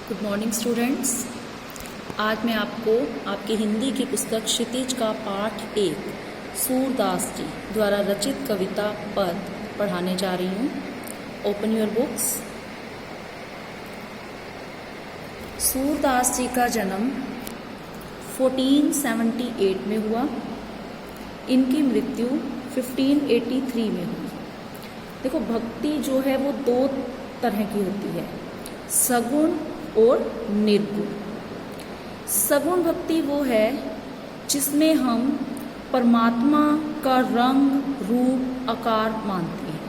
Good morning students. आज मैं आपको आपकी हिंदी की पुस्तक क्षितिज का पाठ 1 सूरदास जी द्वारा रचित कविता पद पढ़ाने जा रही हूँ। Open your books. Surdas ji का जन्म 1478 में हुआ। इनकी मृत्यु 1583 में हुई। देखो, भक्ति जो है वो दो तरह की होती है, सगुण और निर्गुण। सगुण भक्ति वो है जिसमें हम परमात्मा का रंग, रूप, आकार मानते हैं।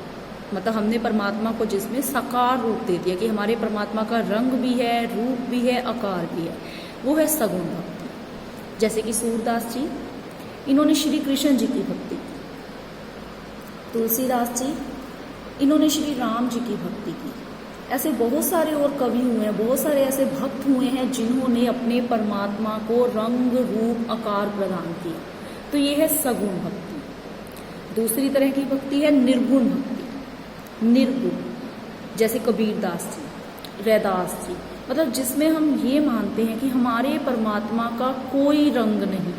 मतलब हमने परमात्मा को जिसमें साकार रूप दे दिया कि हमारे परमात्मा का रंग भी है, रूप भी है, आकार भी है, वो है सगुण भक्ति। जैसे कि सूरदास जी, इन्होंने श्री कृष्ण जी की भक्ति की। तुलसीदास जी, इन्होंने श्री राम जी की भक्ति की। ऐसे बहुत सारे और कवि हुए हैं, बहुत सारे ऐसे भक्त हुए हैं जिन्होंने अपने परमात्मा को रंग, रूप, आकार प्रदान किया। तो ये है सगुण भक्ति। दूसरी तरह की भक्ति है निर्गुण भक्ति। निर्गुण जैसे कबीरदास जी, रैदास जी, मतलब जिसमें हम ये मानते हैं कि हमारे परमात्मा का कोई रंग नहीं,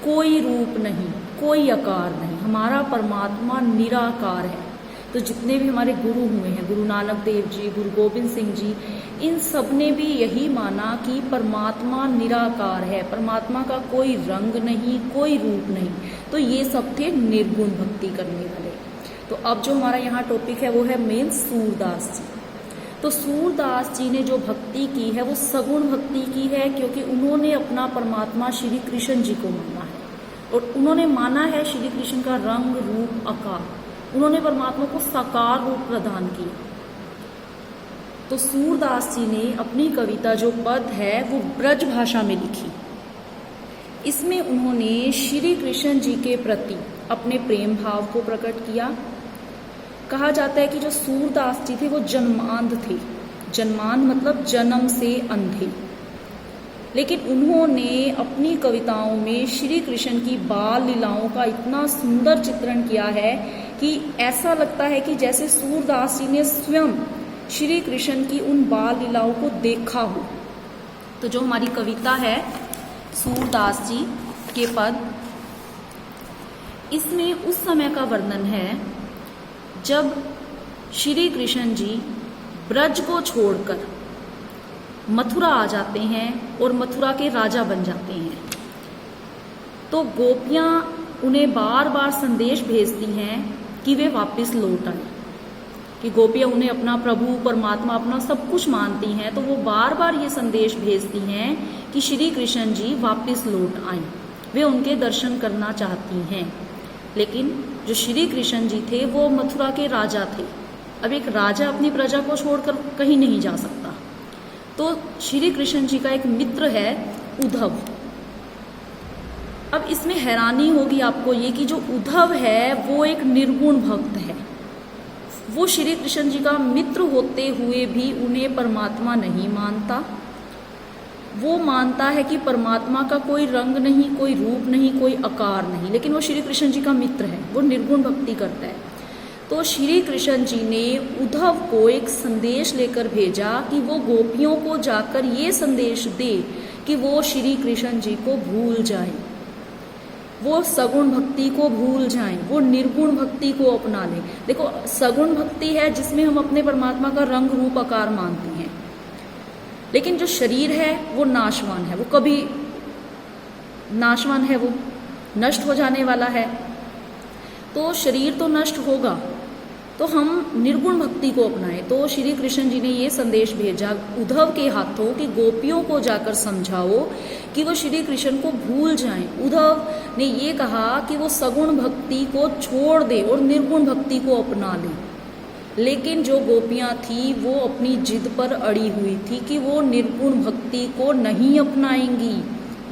कोई रूप नहीं, कोई आकार नहीं, हमारा परमात्मा निराकार है। तो जितने भी हमारे गुरु हुए हैं, गुरु नानक देव जी, गुरु गोविंद सिंह जी, इन सब ने भी यही माना कि परमात्मा निराकार है, परमात्मा का कोई रंग नहीं, कोई रूप नहीं। तो ये सब थे निर्गुण भक्ति करने वाले। तो अब जो हमारा यहाँ टॉपिक है वो है मेन सूरदास जी। तो सूरदास जी ने जो भक्ति की है वो सगुण भक्ति की है, क्योंकि उन्होंने अपना परमात्मा श्री कृष्ण जी को माना है और उन्होंने माना है श्री कृष्ण का रंग, रूप, आकार। उन्होंने परमात्मा को साकार रूप प्रदान किया। तो सूरदास जी ने अपनी कविता जो पद है वो ब्रज भाषा में लिखी। इसमें उन्होंने श्री कृष्ण जी के प्रति अपने प्रेम भाव को प्रकट किया। कहा जाता है कि जो सूरदास जी थे वो जन्मांध थे। जन्मांध मतलब जन्म से अंधे। लेकिन उन्होंने अपनी कविताओं में श्री कृष्ण की बाल लीलाओं का इतना सुंदर चित्रण किया है कि ऐसा लगता है कि जैसे सूरदास जी ने स्वयं श्री कृष्ण की उन बाल लीलाओं को देखा हो। तो जो हमारी कविता है सूरदास जी के पद, इसमें उस समय का वर्णन है जब श्री कृष्ण जी ब्रज को छोड़कर मथुरा आ जाते हैं और मथुरा के राजा बन जाते हैं। तो गोपियां उन्हें बार बार संदेश भेजती हैं कि वे वापस लौट आए, कि गोपियां उन्हें अपना प्रभु, परमात्मा, अपना सब कुछ मानती हैं। तो वो बार बार ये संदेश भेजती हैं कि श्री कृष्ण जी वापस लौट आए, वे उनके दर्शन करना चाहती हैं। लेकिन जो श्री कृष्ण जी थे वो मथुरा के राजा थे। अब एक राजा अपनी प्रजा को छोड़कर कहीं नहीं जा सकता। तो श्री कृष्ण जी का एक मित्र है उद्धव। अब इसमें हैरानी होगी आपको ये कि जो उद्धव है वो एक निर्गुण भक्त है। वो श्री कृष्ण जी का मित्र होते हुए भी उन्हें परमात्मा नहीं मानता। वो मानता है कि परमात्मा का कोई रंग नहीं, कोई रूप नहीं, कोई आकार नहीं, लेकिन वो श्री कृष्ण जी का मित्र है, वो निर्गुण भक्ति करता है। तो श्री कृष्ण जी ने उद्धव को एक संदेश लेकर भेजा कि वो गोपियों को जाकर ये संदेश दे कि वो श्री कृष्ण जी को भूल जाएं, वो सगुण भक्ति को भूल जाएं, वो निर्गुण भक्ति को अपना लें। देखो, सगुण भक्ति है जिसमें हम अपने परमात्मा का रंग, रूप, आकार मानते हैं, लेकिन जो शरीर है वो नाशवान है, वो कभी नाशवान है, वो नष्ट हो जाने वाला है। तो शरीर तो नष्ट होगा, तो हम निर्गुण भक्ति को अपनाएं। तो श्री कृष्ण जी ने ये संदेश भेजा उद्धव के हाथों कि गोपियों को जाकर समझाओ कि वो श्री कृष्ण को भूल जाएं। उद्धव ने ये कहा कि वो सगुण भक्ति को छोड़ दे और निर्गुण भक्ति को अपना ले। लेकिन जो गोपियां थी वो अपनी जिद पर अड़ी हुई थी कि वो निर्गुण भक्ति को नहीं अपनाएंगी,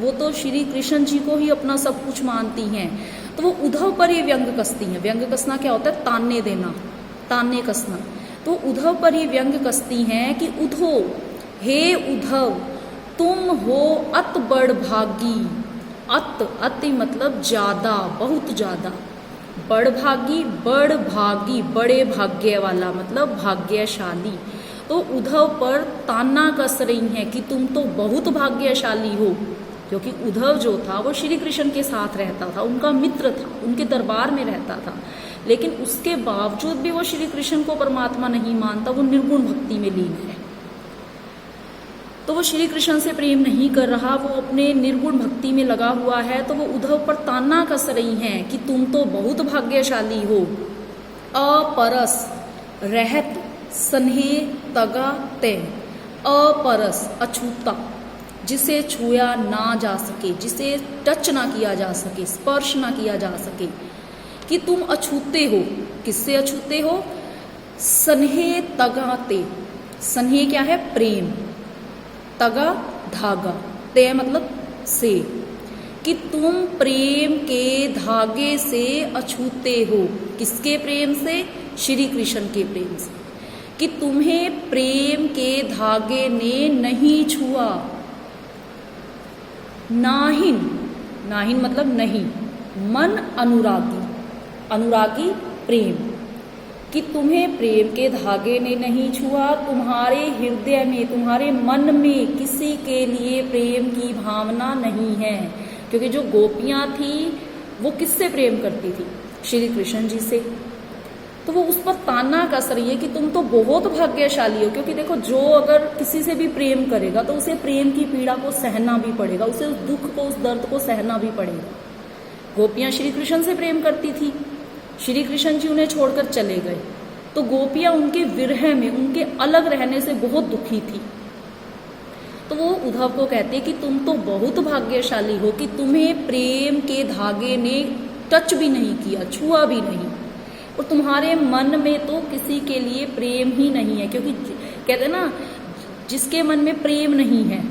वो तो श्री कृष्ण जी को ही अपना सब कुछ मानती हैं। तो वो उद्धव पर ही व्यंग कसती हैं। व्यंग कसना क्या होता है? ताने देना, ताने कसना। तो उद्धव पर ही व्यंग कसती हैं कि उद्धव, हे उद्धव, तुम हो अत बड़ भागी। अति मतलब ज्यादा, बहुत ज्यादा। बड़ भागी, बड़े भाग्य वाला मतलब भाग्यशाली। तो उद्धव पर ताना कस रही हैं कि तुम तो बहुत भाग्यशाली हो, क्योंकि उद्धव जो था वो श्री कृष्ण के साथ रहता था, उनका मित्र था, उनके दरबार में रहता था, लेकिन उसके बावजूद भी वो श्री कृष्ण को परमात्मा नहीं मानता, वो निर्गुण भक्ति में लीन है। तो वो श्री कृष्ण से प्रेम नहीं कर रहा, वो अपने निर्गुण भक्ति में लगा हुआ है। तो वो उद्धव पर ताना कस रही हैं कि तुम तो बहुत भाग्यशाली हो। अपरस रहत स्नेह तगा ते, अपरस अछूता, जिसे छुआ ना जा सके, जिसे टच ना किया जा सके, स्पर्श ना किया जा सके, कि तुम अछूते हो। किससे अछूते हो? स्नेह तगाते। स्नेह क्या है? प्रेम। तगा धागा, ते मतलब से, कि तुम प्रेम के धागे से अछूते हो। किसके प्रेम से? श्री कृष्ण के प्रेम से, कि तुम्हें प्रेम के धागे ने नहीं छुआ। नाहिन, नाहिन मतलब नहीं, मन अनुरागी, अनुरागी प्रेम, कि तुम्हें प्रेम के धागे ने नहीं छुआ, तुम्हारे हृदय में, तुम्हारे मन में किसी के लिए प्रेम की भावना नहीं है। क्योंकि जो गोपियां थी वो किससे प्रेम करती थी? श्री कृष्ण जी से। तो वो उस पर ताना कस रही है कि तुम तो बहुत भाग्यशाली हो। क्योंकि देखो, जो अगर किसी से भी प्रेम करेगा तो उसे प्रेम की पीड़ा को सहना भी पड़ेगा, उसे उस दुख को, उस दर्द को सहना भी पड़ेगा। गोपियां श्री कृष्ण से प्रेम करती थी, श्री कृष्ण जी उन्हें छोड़कर चले गए, तो गोपियां उनके विरह में, उनके अलग रहने से बहुत दुखी थी। तो वो उद्धव को कहते कि तुम तो बहुत भाग्यशाली हो कि तुम्हें प्रेम के धागे ने टच भी नहीं किया, छुआ भी नहीं, और तुम्हारे मन में तो किसी के लिए प्रेम ही नहीं है। क्योंकि कहते हैं ना, जिसके मन में प्रेम नहीं है,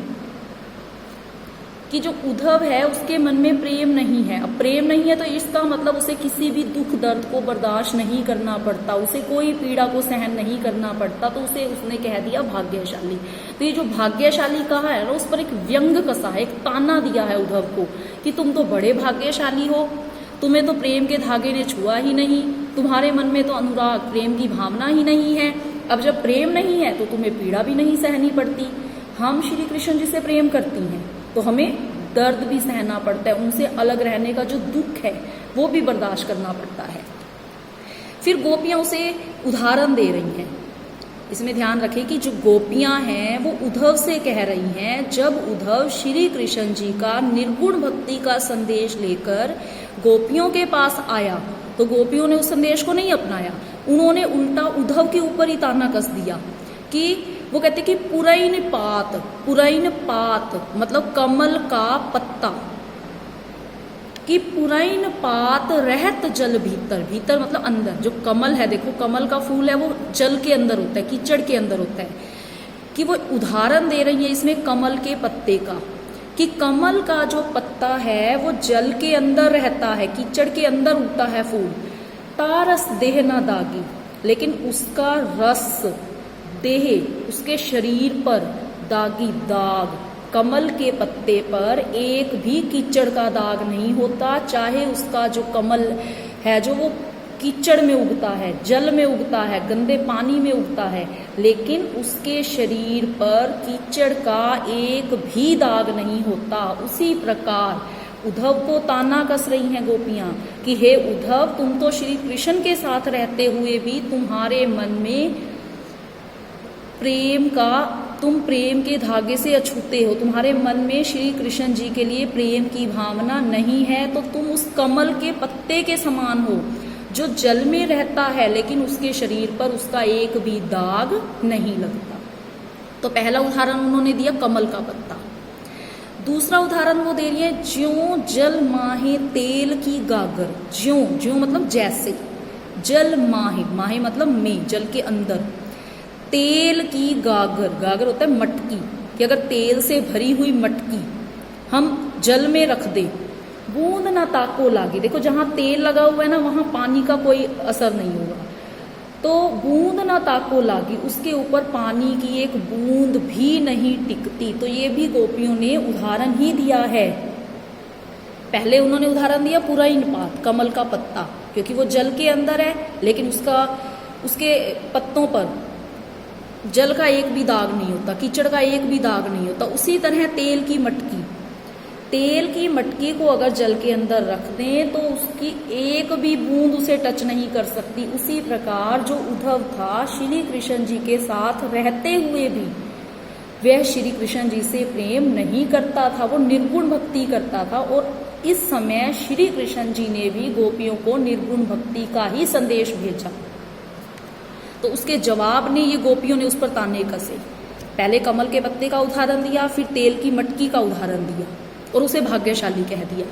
कि जो उद्धव है उसके मन में प्रेम नहीं है। अब प्रेम नहीं है तो इसका मतलब उसे किसी भी दुख दर्द को बर्दाश्त नहीं करना पड़ता, उसे कोई पीड़ा को सहन नहीं करना पड़ता, तो उसे उसने कह दिया भाग्यशाली। तो ये जो भाग्यशाली कहा है ना, उस पर एक व्यंग कसा है, एक ताना दिया है उद्धव को कि तुम तो बड़े भाग्यशाली हो, तुम्हें तो प्रेम के धागे ने छुआ ही नहीं, तुम्हारे मन में तो अनुराग, प्रेम की भावना ही नहीं है। अब जब प्रेम नहीं है तो तुम्हें पीड़ा भी नहीं सहनी पड़ती। हम श्री कृष्ण जी से प्रेम करती हैं तो हमें दर्द भी सहना पड़ता है, उनसे अलग रहने का जो दुख है वो भी बर्दाश्त करना पड़ता है। फिर गोपियां उसे उदाहरण दे रही हैं। इसमें ध्यान रखें कि जो गोपियां हैं वो उद्धव से कह रही हैं, जब उद्धव श्री कृष्ण जी का निर्गुण भक्ति का संदेश लेकर गोपियों के पास आया तो गोपियों ने उस संदेश को नहीं अपनाया, उन्होंने उल्टा उद्धव के ऊपर ही ताना कस दिया। कि वो कहते कि पुरैन पात, पुरैन पात मतलब कमल का पत्ता, कि पुरैन पात रहत जल भीतर, भीतर मतलब अंदर। जो कमल है, देखो कमल का फूल है वो जल के अंदर होता है, कीचड़ के अंदर होता है। कि वो उदाहरण दे रही है इसमें कमल के पत्ते का, कि कमल का जो पत्ता है वो जल के अंदर रहता है, कीचड़ के अंदर उगता है फूल। तारस देह ना दागी, लेकिन उसका रस देह, उसके शरीर पर दागी, दाग, कमल के पत्ते पर एक भी कीचड़ का दाग नहीं होता। चाहे उसका जो कमल है जो वो कीचड़ में उगता है, जल में उगता है, गंदे पानी में उगता है, लेकिन उसके शरीर पर कीचड़ का एक भी दाग नहीं होता। उसी प्रकार उद्धव को ताना कस रही हैं गोपियां कि हे उद्धव, तुम तो श्री कृष्ण के साथ रहते हुए भी तुम्हारे मन में प्रेम का, तुम प्रेम के धागे से अछूते हो, तुम्हारे मन में श्री कृष्ण जी के लिए प्रेम की भावना नहीं है, तो तुम उस कमल के पत्ते के समान हो जो जल में रहता है लेकिन उसके शरीर पर उसका एक भी दाग नहीं लगता। तो पहला उदाहरण उन्होंने दिया कमल का पत्ता। दूसरा उदाहरण वो दे रही है, ज्यों जल माहे तेल की गागर। ज्यों, ज्यों मतलब जैसे, जल माहे, माहे मतलब में, जल के अंदर, तेल की गागर, गागर होता है मटकी, कि अगर तेल से भरी हुई मटकी हम जल में रख दें, बूंद ना ताको लागी। देखो जहां तेल लगा हुआ है ना वहां पानी का कोई असर नहीं होगा, तो बूंद ना ताको लागी, उसके ऊपर पानी की एक बूंद भी नहीं टिकती। तो ये भी गोपियों ने उदाहरण ही दिया है। पहले उन्होंने उदाहरण दिया पुरैन पात, कमल का पत्ता, क्योंकि वो जल के अंदर है लेकिन उसके पत्तों पर जल का एक भी दाग नहीं होता, कीचड़ का एक भी दाग नहीं होता। उसी तरह तेल की मटकी को अगर जल के अंदर रख दें तो उसकी एक भी बूंद उसे टच नहीं कर सकती। उसी प्रकार जो उद्धव था श्री कृष्ण जी के साथ रहते हुए भी वह श्री कृष्ण जी से प्रेम नहीं करता था, वो निर्गुण भक्ति करता था। और इस समय श्री कृष्ण जी ने भी गोपियों को निर्गुण भक्ति का ही संदेश भेजा। तो उसके जवाब ने ये गोपियों ने उस पर ताने कसे। पहले कमल के पत्ते का उदाहरण दिया, फिर तेल की मटकी का उदाहरण दिया और उसे भाग्यशाली कह दिया।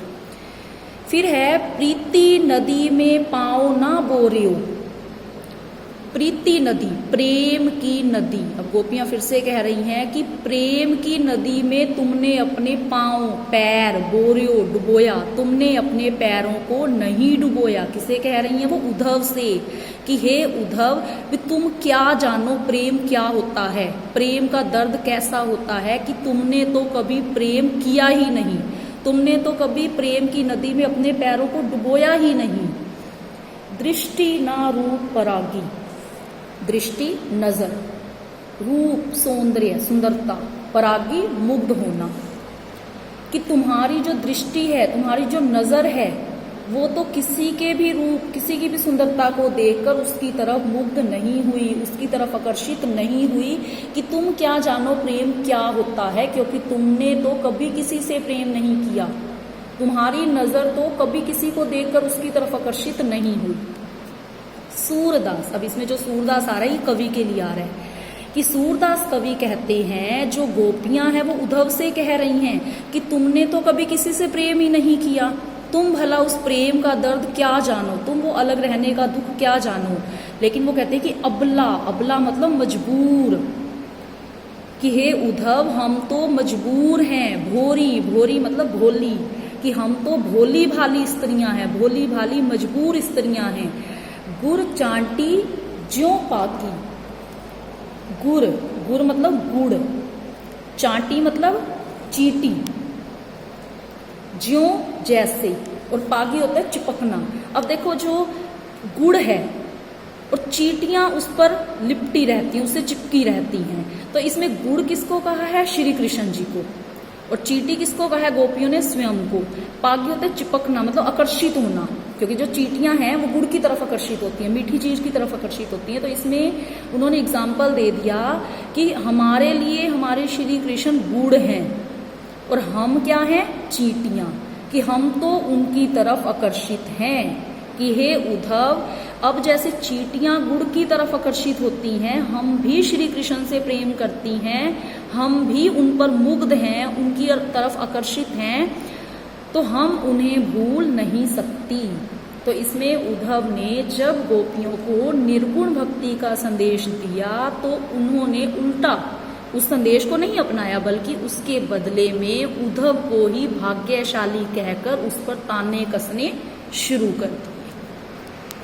फिर है प्रीति नदी में पाँव ना बोरियो। प्रीति नदी, प्रेम की नदी। अब गोपियां फिर से कह रही हैं कि प्रेम की नदी में तुमने अपने पाँव, पैर, बोरियो, डुबोया, तुमने अपने पैरों को नहीं डुबोया। किसे कह रही हैं वो? उद्धव से, कि हे उद्धव तुम क्या जानो प्रेम क्या होता है, प्रेम का दर्द कैसा होता है, कि तुमने तो कभी प्रेम किया ही नहीं, तुमने तो कभी प्रेम की नदी में अपने पैरों को डुबोया ही नहीं। दृष्टि ना रूप परागी, दृष्टि नजर, रूप सौंदर्य सुंदरता, परागी मुग्ध होना, कि तुम्हारी जो दृष्टि है, तुम्हारी जो नजर है, वो तो किसी के भी रूप, किसी की भी सुंदरता को देखकर उसकी तरफ मुग्ध नहीं हुई, उसकी तरफ आकर्षित नहीं हुई, कि तुम क्या जानो प्रेम क्या होता है, क्योंकि तुमने तो कभी किसी से प्रेम नहीं किया, तुम्हारी नजर तो कभी किसी को देखकर उसकी तरफ आकर्षित नहीं हुई। सूरदास, अब इसमें जो सूरदास आ रहा है ये कवि के लिए आ रहा है, कि सूरदास कवि कहते हैं जो गोपियां हैं वो उद्धव से कह रही हैं कि तुमने तो कभी किसी से प्रेम ही नहीं किया, तुम भला उस प्रेम का दर्द क्या जानो, तुम वो अलग रहने का दुख क्या जानो। लेकिन वो कहते हैं कि अबला, अबला मतलब मजबूर, कि हे उद्धव हम तो मजबूर हैं। भोरी, भोरी मतलब भोली, कि हम तो भोली भाली स्त्रियां हैं, भोली भाली मजबूर स्त्रियां हैं। गुर चांटी ज्यों पाकी, गुर, गुर मतलब गुड़, चांटी मतलब चीटी, ज्यों जैसे, और पागी होता है चिपकना। अब देखो जो गुड़ है और चीटियां उस पर लिपटी रहती हैं, उससे चिपकी रहती हैं, तो इसमें गुड़ किसको कहा है? श्री कृष्ण जी को। और चीटी किसको कहा है? गोपियों ने स्वयं को। पागी होता है चिपकना, मतलब आकर्षित होना, क्योंकि जो चीटियां हैं वो गुड़ की तरफ आकर्षित होती हैं, मीठी चीज की तरफ आकर्षित होती हैं। तो इसमें उन्होंने एग्जाम्पल दे दिया कि हमारे लिए हमारे श्री कृष्ण गुड़ हैं और हम क्या हैं? चीटियां, कि हम तो उनकी तरफ आकर्षित हैं। कि हे उद्धव, अब जैसे चीटियां गुड़ की तरफ आकर्षित होती हैं, हम भी श्री कृष्ण से प्रेम करती हैं, हम भी उन पर मुग्ध हैं, उनकी तरफ आकर्षित हैं, तो हम उन्हें भूल नहीं सकती। तो इसमें उद्धव ने जब गोपियों को निर्गुण भक्ति का संदेश दिया तो उन्होंने उल्टा उस संदेश को नहीं अपनाया, बल्कि उसके बदले में उद्धव को ही भाग्यशाली कहकर उस पर ताने कसने शुरू कर दिए।